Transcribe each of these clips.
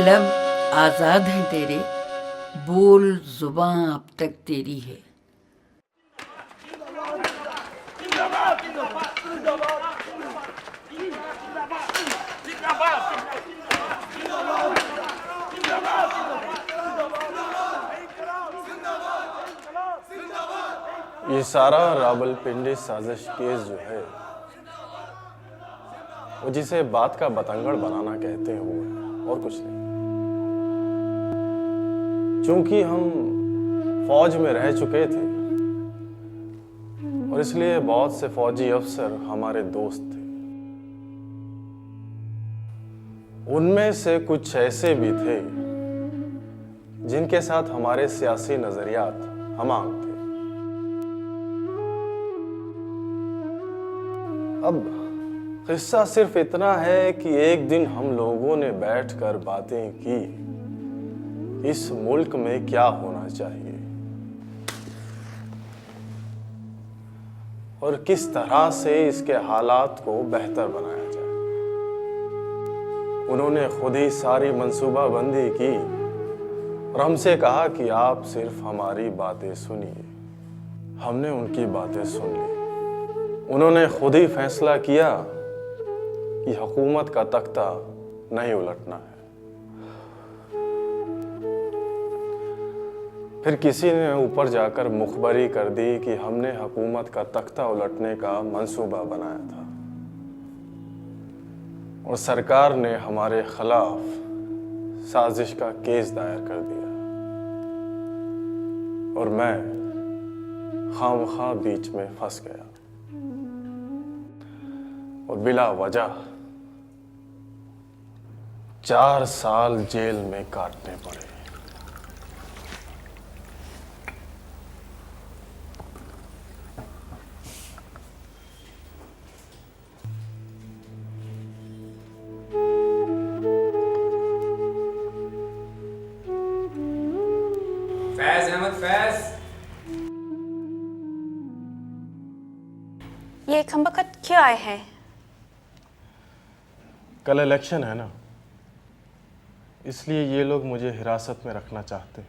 लब आज़ाद हैं तेरे, बोल जुबां अब तक तेरी है। ये सारा रावलपिंडी साजिश केस जो है वो जिसे बात का बतंगड़ बनाना कहते हैं वो है और कुछ नहीं। चूंकि हम फौज में रह चुके थे और इसलिए बहुत से फौजी अफसर हमारे दोस्त थे। उनमें से कुछ ऐसे भी थे जिनके साथ हमारे सियासी नजरियात हमांग थे। अब किस्सा सिर्फ इतना है कि एक दिन हम लोगों ने बैठकर बातें की इस मुल्क में क्या होना चाहिए और किस तरह से इसके हालात को बेहतर बनाया जाए। उन्होंने खुद ही सारी मंसूबाबंदी की और हमसे कहा कि आप सिर्फ हमारी बातें सुनिए। हमने उनकी बातें सुन ली। उन्होंने खुद ही फैसला किया कि हुकूमत का तख्ता नहीं उलटना है। फिर किसी ने ऊपर जाकर मुखबरी कर दी कि हमने हुकूमत का तख्ता उलटने का मंसूबा बनाया था और सरकार ने हमारे खिलाफ साजिश का केस दायर कर दिया और मैं खामखा बीच में फंस गया और बिला वजह 4 साल जेल में काटने पड़े। फैज अहमद फैज, ये खम्बकत क्यों आए हैं? कल इलेक्शन है ना, इसलिए ये लोग मुझे हिरासत में रखना चाहते हैं।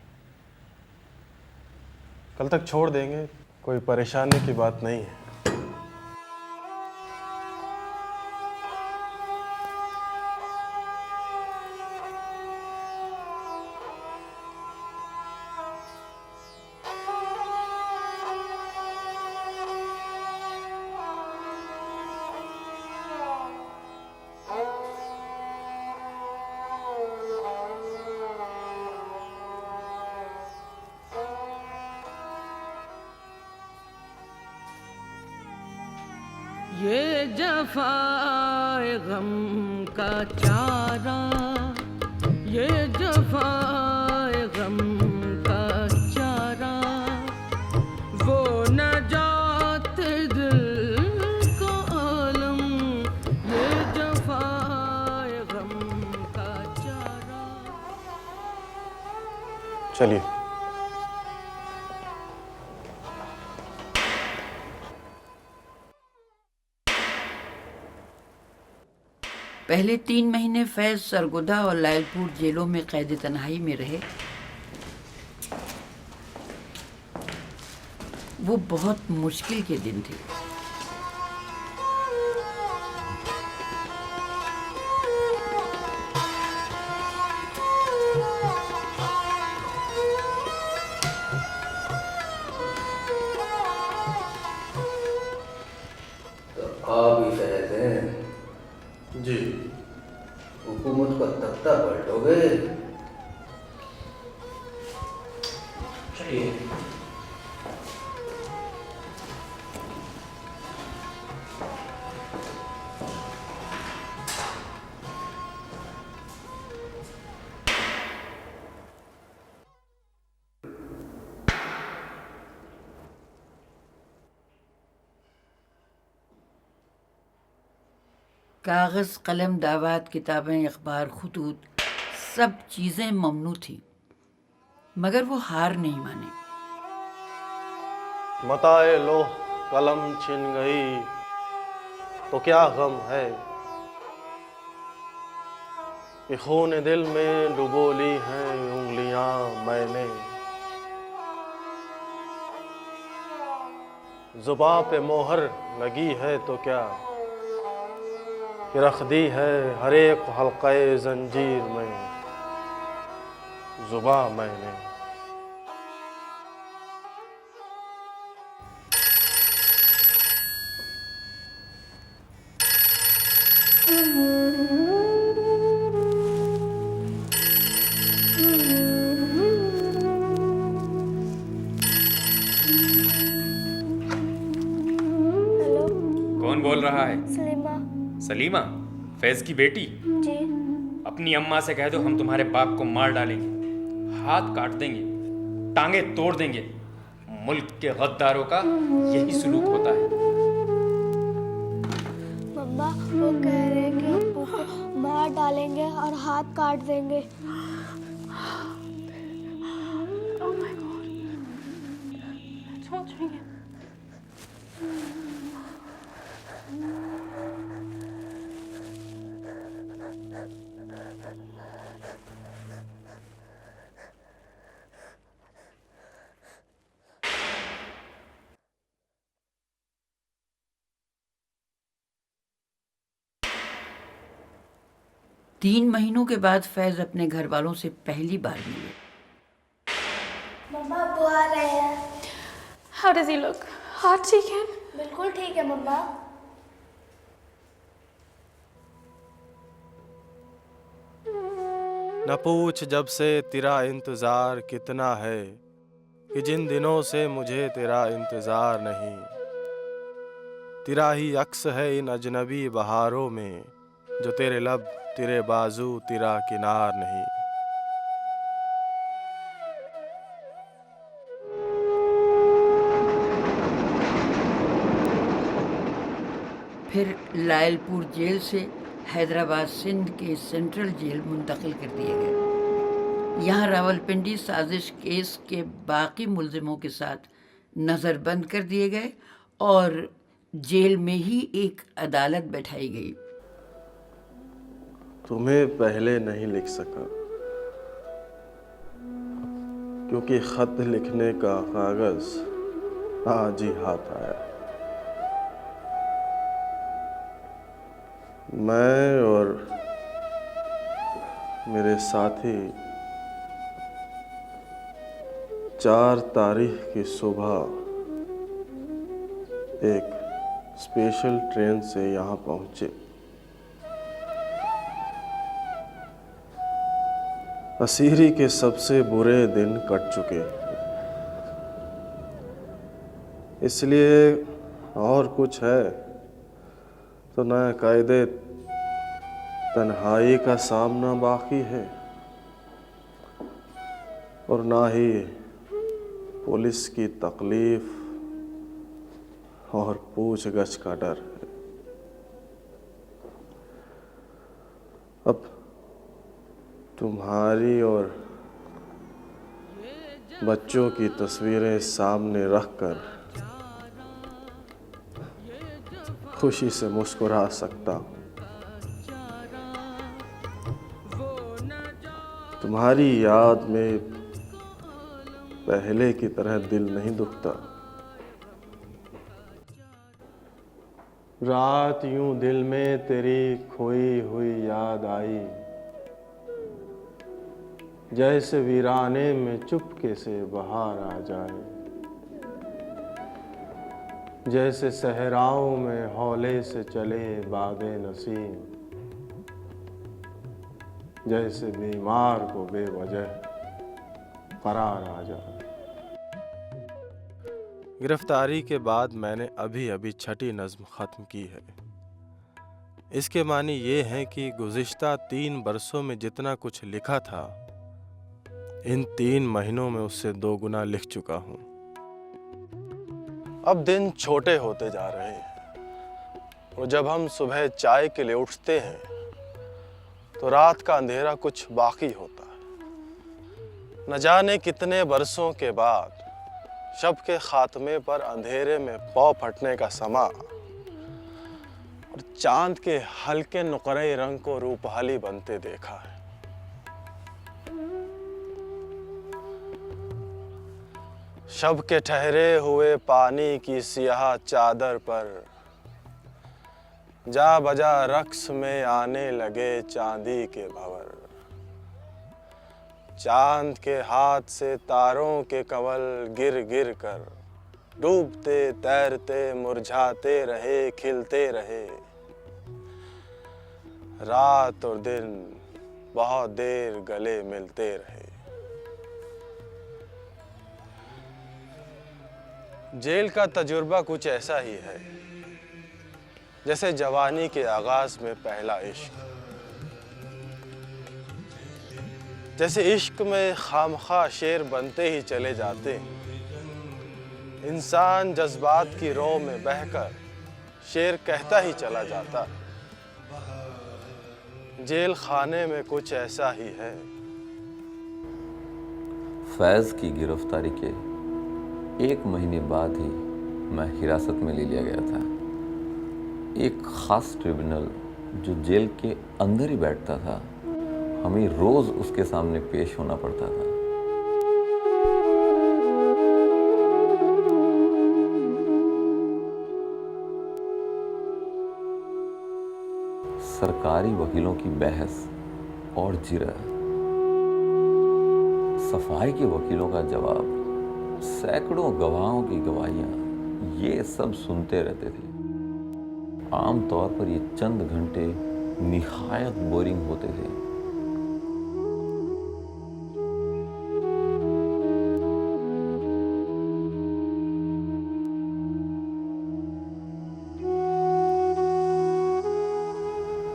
कल तक छोड़ देंगे, कोई परेशानी की बात नहीं है। ये जफाए गम का चारा, ये जफाए गम का चारा, वो नजात दिल का आलम, ये जफाए गम का चारा। चलिए। पहले 3 महीने फैज सरगोदा और लायलपुर जेलों में कैद तन्हाई में रहे। वो बहुत मुश्किल के दिन थे। तो आप ही फैज हैं जी। हुकूमत का तख्ता पलटोगे? चलिए। कागज़, कलम, दावात, किताबें, अखबार, खुतूत, सब चीज़ें ममनू थी, मगर वो हार नहीं माने। मताए लो कलम छिन गई तो क्या गम है, कि खून दिल में डुबो ली हैं उंगलियां मैंने, जुबां पे मोहर लगी है तो क्या कि रख दी है हर एक हल्क़े जंजीर में जुबां मैंने। हेलो। कौन बोल रहा है? सलीमा। सलीमा? फैज की बेटी? जी। अपनी अम्मा से कह दो हम तुम्हारे बाप को मार डालेंगे, हाथ काट देंगे, टांगे तोड़ देंगे। मुल्क के गद्दारों का यही सुलूक होता है। मम्मा वो कह रहे हैं कि अब्बू को मार डालेंगे और हाथ काट देंगे। Oh my God. I told you again. तीन महीनों के बाद फैज अपने घर वालों से पहली बार मिले। मम्मा अब्बू आ रहे हैं। How does he look? Heart shaken? बिल्कुल ठीक है मम्मा। न पूछ जब से तेरा इंतजार कितना है कि जिन दिनों से मुझे तेरा इंतजार नहीं। तेरा ही अक्स है इन अजनबी बहारों में, जो तेरे लब तेरे बाजू तेरा किनार नहीं। फिर लायलपुर जेल से हैदराबाद सिंध के सेंट्रल जेल मुंतकिल कर दिए गए। यहाँ रावलपिंडी साजिश केस के बाकी मुलजिमों के साथ नज़रबंद कर दिए गए और जेल में ही एक अदालत बैठाई गई। तुम्हें पहले नहीं लिख सका क्योंकि खत लिखने का कागज आज ही हाथ आया। मैं और मेरे साथी 4 तारीख की सुबह एक स्पेशल ट्रेन से यहाँ पहुँचे। असीरी के सबसे बुरे दिन कट चुके, इसलिए और कुछ है तो न कायदे तन्हाई का सामना बाकी है और ना ही पुलिस की तकलीफ और पूछगछ का डर है। अब तुम्हारी और बच्चों की तस्वीरें सामने रखकर खुशी से मुस्कुरा सकता हूँ। तुम्हारी याद में पहले की तरह दिल नहीं दुखता। रात यूं दिल में तेरी खोई हुई याद आई, जैसे वीराने में चुपके से बहार आ जाए, जैसे सहराओं में हौले से चले बागे नसीम, जैसे बीमार को बेवजह करार आ जाए। गिरफ्तारी के बाद मैंने अभी छठी नज़्म ख़त्म की है। इसके मानी ये है कि गुज़िश्ता 3 बरसों में जितना कुछ लिखा था, इन 3 महीनों में उससे 2 गुना लिख चुका हूँ। अब दिन छोटे होते जा रहे हैं और जब हम सुबह चाय के लिए उठते हैं तो रात का अंधेरा कुछ बाकी होता है। न जाने कितने बरसों के बाद शब के खात्मे पर अंधेरे में पौ फटने का समा और चांद के हल्के नुकरे रंग को रूपहाली बनते देखा है। शब के ठहरे हुए पानी की सियाह चादर पर जा बजा रक्स में आने लगे चांदी के भंवर। चांद के हाथ से तारों के कंवल गिर गिर कर डूबते तैरते मुरझाते रहे, खिलते रहे। रात और दिन बहुत देर गले मिलते रहे। जेल का तजुर्बा कुछ ऐसा ही है जैसे जवानी के आगाज में पहला इश्क। जैसे इश्क में खामखा शेर बनते ही चले जाते हैं। इंसान जज्बात की रो में बहकर शेर कहता ही चला जाता। जेल खाने में कुछ ऐसा ही है। फैज़ की गिरफ्तारी के 1 महीने बाद ही मैं हिरासत में ले लिया गया था। एक ख़ास ट्रिब्यूनल जो जेल के अंदर ही बैठता था, हमें रोज़ उसके सामने पेश होना पड़ता था। सरकारी वकीलों की बहस और जिरह, सफाई के वकीलों का जवाब, सैकड़ों गवाहों की गवाहियां, ये सब सुनते रहते थे। आमतौर पर ये चंद घंटे निहायत बोरिंग होते थे।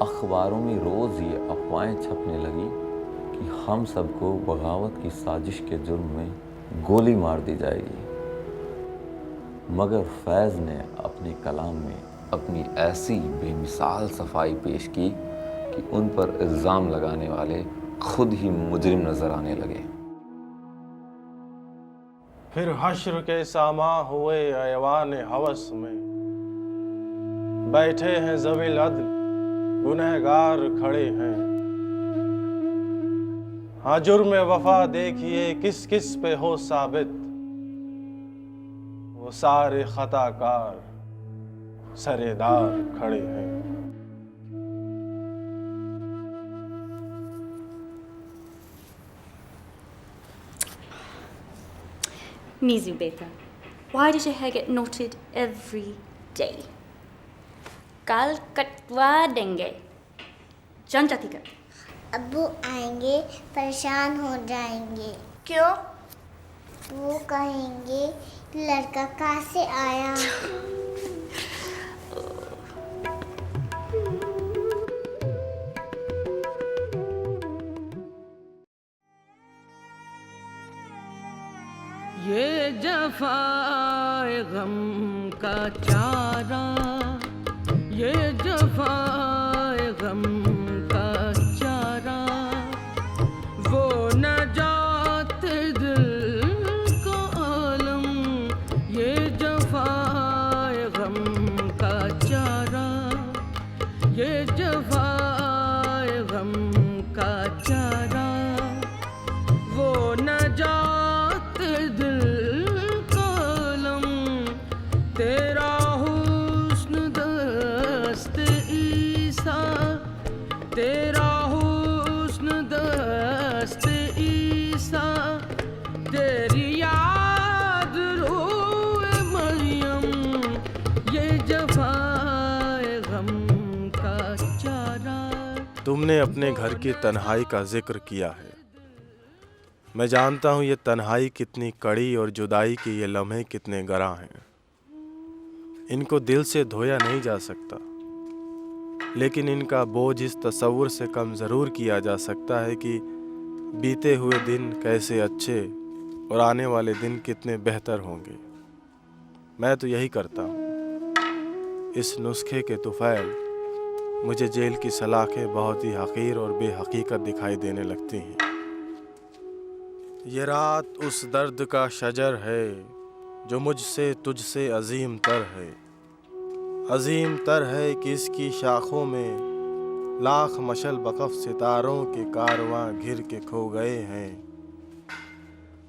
अखबारों में रोज़ ये अफवाहें छपने लगी कि हम सबको बगावत की साजिश के जुर्म में गोली मार दी जाएगी। मगर फैज़ ने अपने कलाम में अपनी ऐसी बेमिसाल सफाई पेश की कि उन पर इल्ज़ाम लगाने वाले खुद ही मुजरिम नजर आने लगे। फिर हश्र के सामा हुए ऐवान हवस में बैठे हैं ज़वील अदल, गुनहगार खड़े हैं। हाँ, जुर्म वफा देखिए किस किस पे हो साबित, वो सारे खताकार सरेदार खड़े हैं। Mizu beta, why does your hair get knotted every day? कल कटवा देंगे। चल जाती कर। अब्बू आएंगे, परेशान हो जाएंगे। क्यों? वो कहेंगे लड़का कहाँ से आया। ये जफाए गम का चारा, ये जफाए गम का चारा, वो नजात दिल का आलम। ये जफाए गम का चारा, ये जफाए गम का चारा, वो नजात दिल का आलम। तेरा तेरा हुस्न दस्त ईसा, तेरी याद रूए मरियम। ये जफाए गम का चारा। तुमने अपने घर की तन्हाई का जिक्र किया है। मैं जानता हूँ ये तन्हाई कितनी कड़ी और जुदाई के ये लम्हे कितने गरा हैं। इनको दिल से धोया नहीं जा सकता, लेकिन इनका बोझ इस तसव्वुर से कम ज़रूर किया जा सकता है कि बीते हुए दिन कैसे अच्छे और आने वाले दिन कितने बेहतर होंगे। मैं तो यही करता हूँ। इस नुस्खे के तुफ़ैल मुझे जेल की सलाखें बहुत ही हक़ीर और बेहकीकत दिखाई देने लगती हैं। ये रात उस दर्द का शजर है जो मुझसे तुझसे अजीम तर है। अजीम तर है कि इसकी शाखों में लाख मशल बकफ सितारों के कारवां घिर के खो गए हैं।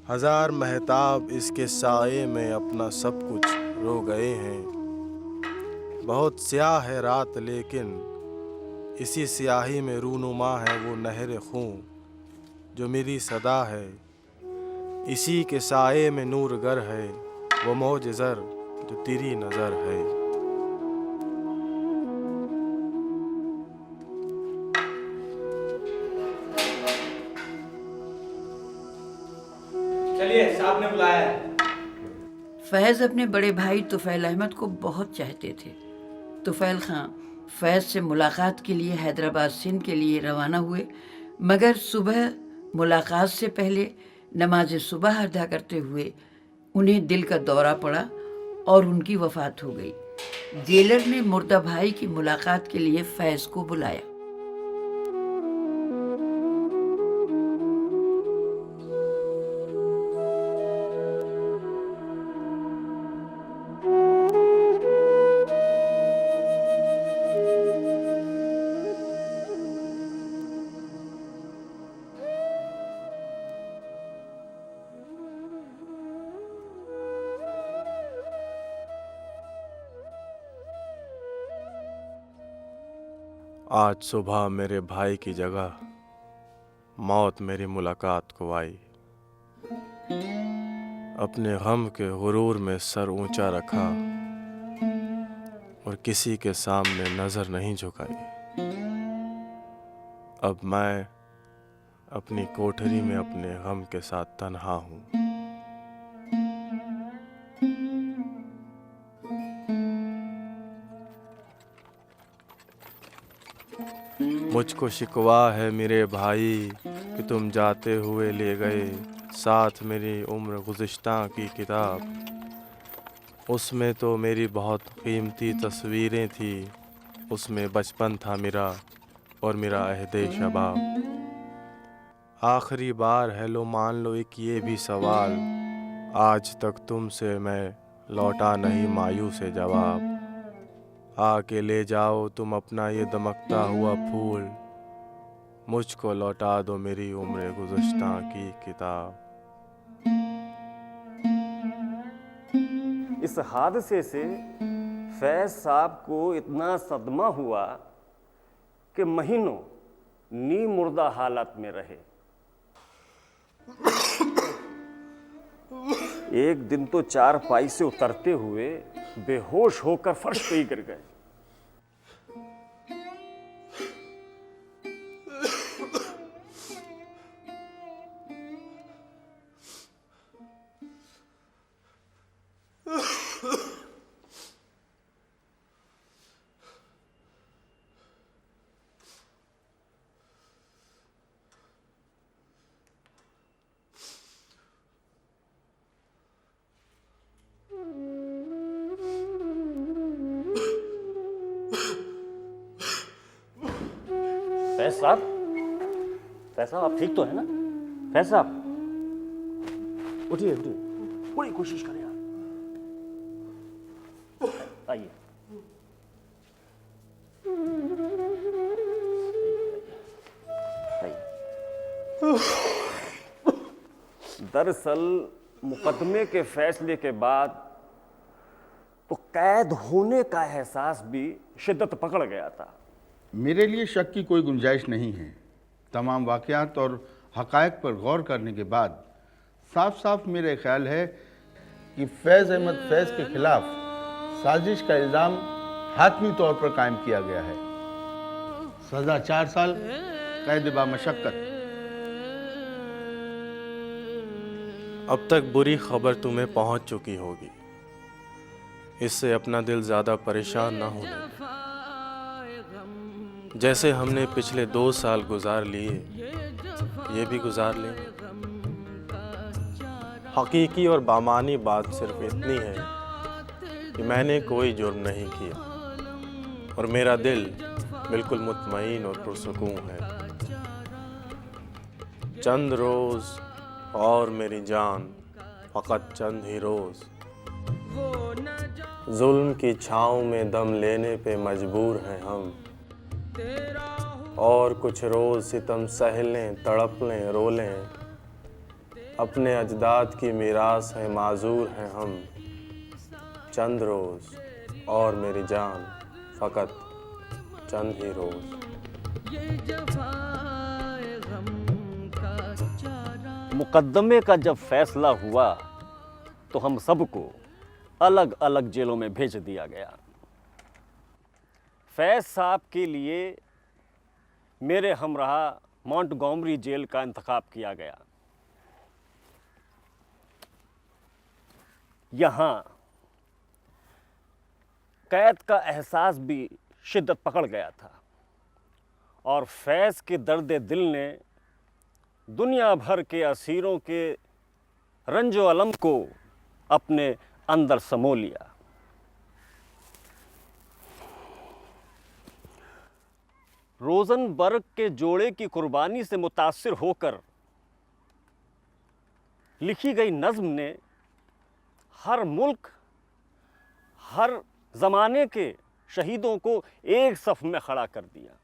हजार महताब इसके साए में अपना सब कुछ रो गए हैं। बहुत स्याह है रात लेकिन इसी स्याही में रूनुमा है वो नहर खून जो मेरी सदा है। इसी के साए में नूर गर है वो मौज ज़र जो तेरी नज़र है। चलिए, साहब ने बुलाया है। फैज़ अपने बड़े भाई तुफ़ैल अहमद को बहुत चाहते थे। तुफ़ैल खां फैज़ से मुलाकात के लिए हैदराबाद सिंध के लिए रवाना हुए, मगर सुबह मुलाकात से पहले नमाज सुबह अदा करते हुए उन्हें दिल का दौरा पड़ा और उनकी वफ़ात हो गई। जेलर ने मुर्दा भाई की मुलाकात के लिए फैज़ को बुलाया। आज सुबह मेरे भाई की जगह मौत मेरी मुलाकात को आई। अपने गम के गुरूर में सर ऊंचा रखा और किसी के सामने नजर नहीं झुकाई। अब मैं अपनी कोठरी में अपने गम के साथ तन्हा हूँ। मुझको शिकवा है मेरे भाई कि तुम जाते हुए ले गए साथ मेरी उम्र गुज़िश्ता की किताब। उसमें तो मेरी बहुत कीमती तस्वीरें थी, उसमें बचपन था मेरा और मेरा अहदे शबाब। आखिरी बार है लो मान लो एक ये भी सवाल, आज तक तुमसे मैं लौटा नहीं मायूस जवाब। आके ले जाओ तुम अपना ये दमकता हुआ फूल, मुझको लौटा दो मेरी उम्र गुज़श्ता की किताब। इस हादसे से फैज साहब को इतना सदमा हुआ कि महीनों नी मुर्दा हालत में रहे। एक दिन तो चारपाई से उतरते हुए बेहोश होकर फर्श पे ही गिर गए। फैज साहब आप ठीक तो है ना? फैज साहब उठिए उठिए, पूरी कोशिश करें आप, आइए। दरअसल मुकदमे के फैसले के बाद तो कैद होने का एहसास भी शिद्दत पकड़ गया था। मेरे लिए शक की कोई गुंजाइश नहीं है। तमाम वाक़यात और हक़ाइक़ पर गौर करने के बाद साफ साफ मेरा ख्याल है कि फैज़ अहमद फैज़ के खिलाफ साजिश का इल्ज़ाम हातमी तौर पर कायम किया गया है। सज़ा 4 साल, कैद बामशक्कत। अब तक बुरी खबर तुम्हें पहुंच चुकी होगी, इससे अपना दिल ज़्यादा परेशान ना होने दो। जैसे हमने पिछले 2 साल गुजार लिए, ये भी गुजार लेंगे। हकीकी और बामानी बात सिर्फ इतनी है कि मैंने कोई जुर्म नहीं किया और मेरा दिल बिल्कुल मुतमईन और पुरसुकून है। चंद रोज़ और मेरी जान, फ़कत चंद ही रोज़। जुल्म की छाँव में दम लेने पे मजबूर हैं हम, और कुछ रोज़ सितम सह लें, तड़प लें, रो लें। अपने अजदाद की मीरास है माजूर हैं हम, चंद रोज़ और मेरी जान फ़कत चंद ही रोज़। मुकदमे का जब फैसला हुआ तो हम सबको अलग अलग जेलों में भेज दिया गया। फैज़ साहब के लिए मेरे हमराह मॉन्टगोमरी जेल का इंतखाब किया गया। यहाँ कैद का एहसास भी शिद्दत पकड़ गया था और फैज़ के दर्द दिल ने दुनिया भर के असीरों के रंजो अलम को अपने अंदर समो लिया। रोजनबर्ग के जोड़े की कुर्बानी से मुतासिर होकर लिखी गई नज़्म ने हर मुल्क, हर ज़माने के शहीदों को एक सफ में खड़ा कर दिया।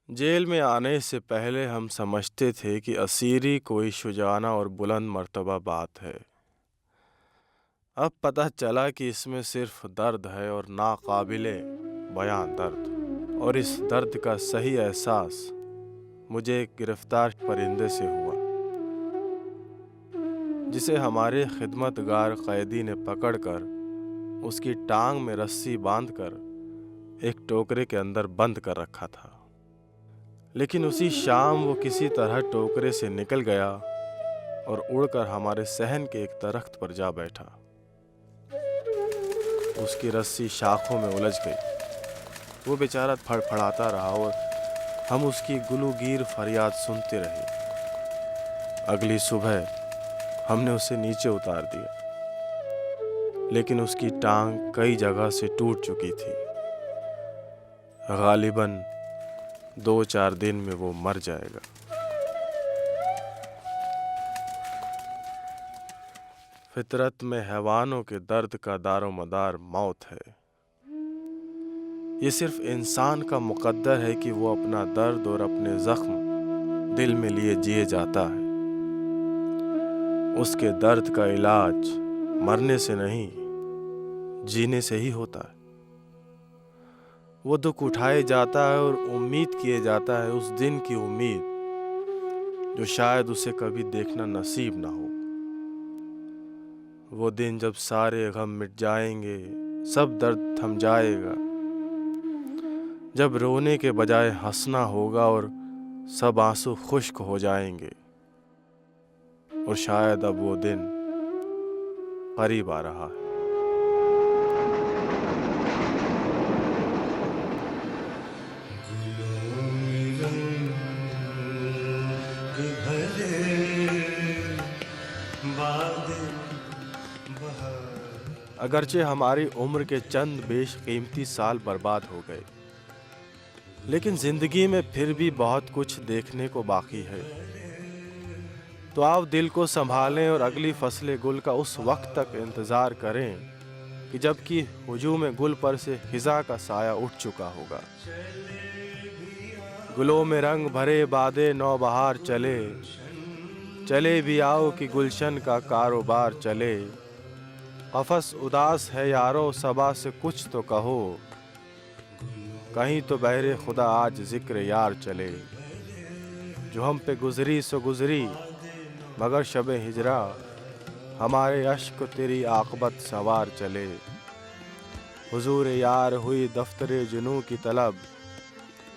जेल में आने से पहले हम समझते थे कि असीरी कोई शुजाना और बुलंद मर्तबा बात है। अब पता चला कि इसमें सिर्फ दर्द है और नाकाबिले बयान दर्द, और इस दर्द का सही एहसास मुझे एक गिरफ्तार परिंदे से हुआ, जिसे हमारे खिदमतगार कैदी ने पकड़कर उसकी टांग में रस्सी बांधकर एक टोकरे के अंदर बंद कर रखा था। लेकिन उसी शाम वो किसी तरह टोकरे से निकल गया और उड़कर हमारे सहन के एक दरख्त पर जा बैठा। उसकी रस्सी शाखों में उलझ गई। वो बेचारा फड़फड़ाता रहा और हम उसकी गुलूगीर फरियाद सुनते रहे। अगली सुबह हमने उसे नीचे उतार दिया, लेकिन उसकी टांग कई जगह से टूट चुकी थी। गालिबन 2-4 दिन में वो मर जाएगा। फितरत में हैवानों के दर्द का दारोमदार मौत है। ये सिर्फ इंसान का मुकद्दर है कि वो अपना दर्द और अपने जख्म दिल में लिए जिए जाता है। उसके दर्द का इलाज मरने से नहीं, जीने से ही होता है। वो दुख उठाए जाता है और उम्मीद किए जाता है उस दिन की उम्मीद जो शायद उसे कभी देखना नसीब ना हो। वो दिन जब सारे गम मिट जाएंगे, सब दर्द थम जाएगा, जब रोने के बजाय हंसना होगा और सब आंसू खुश्क हो जाएंगे। और शायद अब वो दिन करीब आ रहा है। अगरचे हमारी उम्र के चंद बेशकीमती साल बर्बाद हो गए, लेकिन जिंदगी में फिर भी बहुत कुछ देखने को बाकी है। तो आप दिल को संभालें और अगली फसले गुल का उस वक्त तक इंतज़ार करें कि जबकि हुजूम गुल पर से खिज़ा का साया उठ चुका होगा। गुलों में रंग भरे बादे नौबहार चले, चले भी आओ कि गुलशन का कारोबार चले। कफस उदास है यारो सबा से कुछ तो कहो, कहीं तो बहरे खुदा आज जिक्र यार चले। जो हम पे गुजरी सो गुजरी मगर शबे हिजरा, हमारे अश्क तेरी आकबत सवार चले। हुजूर यार हुई दफ्तरे जुनू की तलब,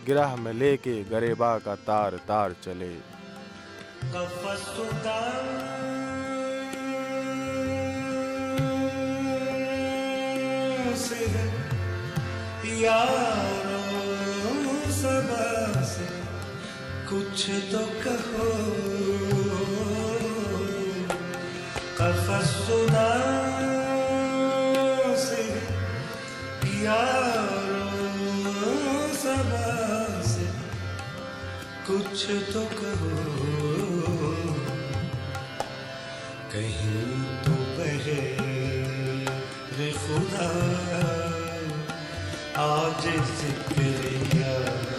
गिरह में लेके गरेबा का तार तार चले। कुछ तो कहो, कफसुदा से यारो सबा से कुछ तो कहो। कहीं तो बहे रे खुदा आज जिक्र यार